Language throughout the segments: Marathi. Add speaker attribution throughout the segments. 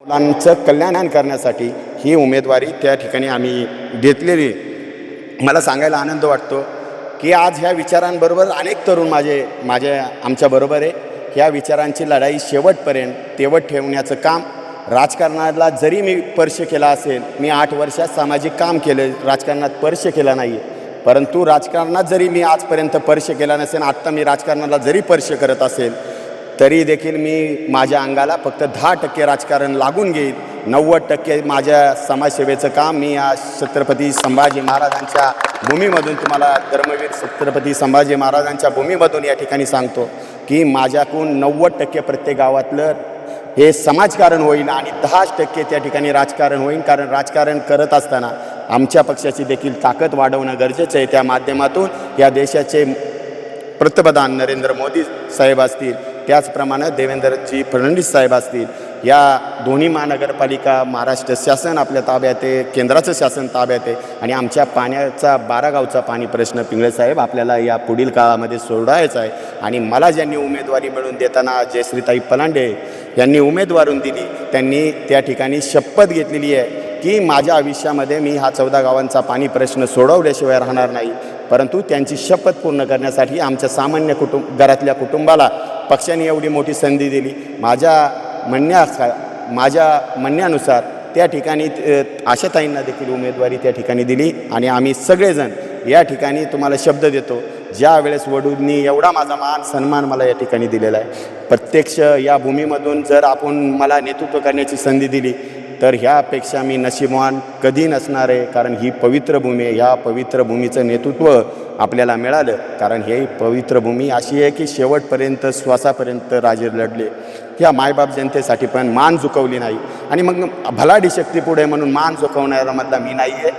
Speaker 1: मुलांचं कल्याण करण्यासाठी ही उमेदवारी त्या ठिकाणी आम्ही घेतलेली. मला सांगायला आनंद वाटतो की आज ह्या विचारांबरोबर अनेक तरुण आमच्याबरोबर आहे. ह्या विचारांची लढाई शेवटपर्यंत तेवत ठेवण्याचं काम राजकारणाला जरी मी स्पर्श केला असेल, मी 8 वर्षात सामाजिक काम केलं, राजकारणात स्पर्श केला नाही आहे, परंतु राजकारणात जरी मी आजपर्यंत स्पर्श केला नसेल, आत्ता मी राजकारणाला जरी स्पर्श करत असेल तरी देखील मी माझ्या अंगाला फक्त 10% राजकारण लागून घेईल. 90% माझ्या समाजसेवेचं काम मी या छत्रपती संभाजी महाराजांच्या भूमीमधून तुम्हाला धर्मवीर छत्रपती संभाजी महाराजांच्या भूमीमधून या ठिकाणी सांगतो की माझ्याकडून 90% प्रत्येक गावातलं हे समाजकारण होईल आणि 10% त्या ठिकाणी राजकारण होईल. कारण राजकारण करत असताना आमच्या पक्षाची देखील ताकद वाढवणं गरजेचं आहे. त्या माध्यमातून या देशाचे पंतप्रधान नरेंद्र मोदी साहेब असतील, त्याचप्रमाणे देवेंद्रजी फडणवीस साहेब असतील, या दोन्ही महानगरपालिका महाराष्ट्र शासन आपल्या ताब्यात आहे, केंद्राचं शासन ताब्यात आहे आणि आमच्या पाण्याचा 12 गावचा पाणी प्रश्न पिंगळे साहेब आपल्याला या पुढील काळामध्ये सोडवायचा आहे. आणि मला ज्यांनी उमेदवारी मिळवून देताना जयश्रीताई पलांडे यांनी उमेदवारी दिली, त्यांनी त्या ठिकाणी शपथ घेतलेली आहे की माझ्या आयुष्यामध्ये मी हा 14 गावांचा पाणी प्रश्न सोडवल्याशिवाय राहणार नाही. परंतु त्यांची शपथ पूर्ण करण्यासाठी आमच्या सामान्य घरातल्या कुटुंबाला पक्षाने एवढी मोठी संधी दिली. माझ्या म्हणण्यानुसार त्या ठिकाणी आशाताईंना देखील उमेदवारी त्या ठिकाणी दिली आणि आम्ही सगळेजण या ठिकाणी तुम्हाला शब्द देतो, ज्या वेळेस वडूंनी एवढा माझा मान सन्मान मला या ठिकाणी दिलेला आहे, प्रत्यक्ष या भूमीमधून जर आपण मला नेतृत्व करण्याची संधी दिली तर ह्यापेक्षा मी नशीबवान कधी नसणार आहे. कारण ही पवित्र भूमी आहे, ह्या पवित्र भूमीचं नेतृत्व आपल्याला मिळालं. कारण ही पवित्र भूमी अशी आहे की शेवटपर्यंत श्वासापर्यंत राजे लढले. ह्या मायबाप जनतेसाठी पण मान झुकवली नाही आणि मग भलाडी शक्तीपुढे म्हणून मान झुकवणाऱ्यामधला मी नाही आहे.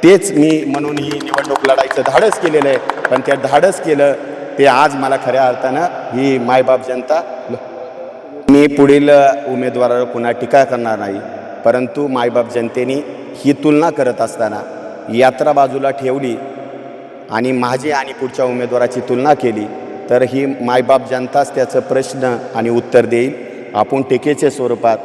Speaker 1: तेच मी म्हणून ही निवडणूक लढायचं धाडस केलेलं आहे. पण त्या धाडस केलं ते आज मला खऱ्या अर्थानं ही मायबाप जनता. मी पुढील उमेदवारावर पुन्हा टीका करणार नाही, परंतु मायबाप जनतेने ही तुलना करत असताना यात्रा बाजूला ठेवली आणि माझी आणि पुढच्या उमेदवाराची तुलना केली तर ही मायबाप जनताच त्याचं प्रश्न आणि उत्तर देईल. आपण टीकेच्या स्वरूपात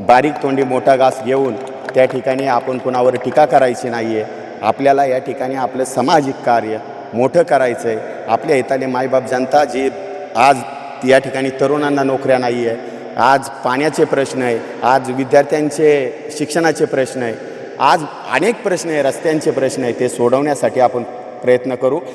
Speaker 1: बारीक तोंडी मोठा घास घेऊन त्या ठिकाणी आपण कुणावर टीका करायची नाही आहे. आपल्याला या ठिकाणी आपलं सामाजिक कार्य मोठं करायचं आहे. आपल्या हिताने मायबाप जनता जी आज या ठिकाणी तरुणांना नोकऱ्या नाही आहे, आज पाण्याचे प्रश्न आहे, आज विद्यार्थ्यांचे शिक्षणाचे प्रश्न आहे, आज अनेक प्रश्न आहे, रस्त्यांचे प्रश्न आहे, ते सोडवण्यासाठी आपण प्रयत्न करू.